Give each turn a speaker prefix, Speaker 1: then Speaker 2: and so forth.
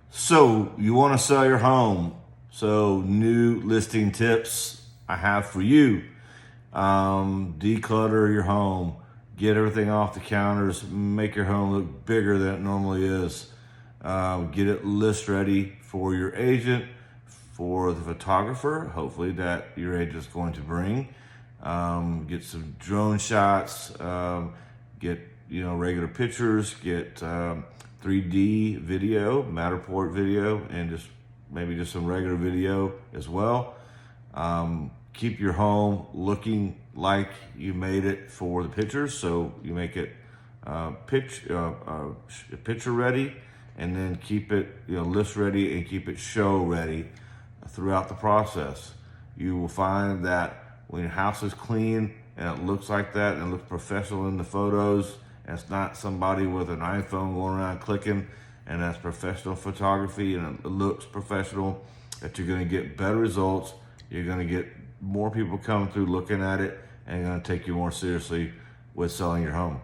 Speaker 1: So you want to sell your home. So new listing tips I have for you. Declutter your home. Get everything off the counters. Make your home look bigger than it normally is. Get it list ready for your agent, for the photographer, hopefully that your agent's going to bring. Get some drone shots. Get regular pictures. Get 3D video, Matterport video, and maybe just some regular video as well. Keep your home looking like you made it for the pictures, so you make it picture ready, and then keep it list ready and keep it show ready throughout the process. You will find that when your house is clean and it looks like that and it looks professional in the photos, and it's not somebody with an iPhone going around clicking, and that's professional photography and it looks professional, that you're going to get better results. You're going to get more people coming through looking at it, and going to take you more seriously with selling your home.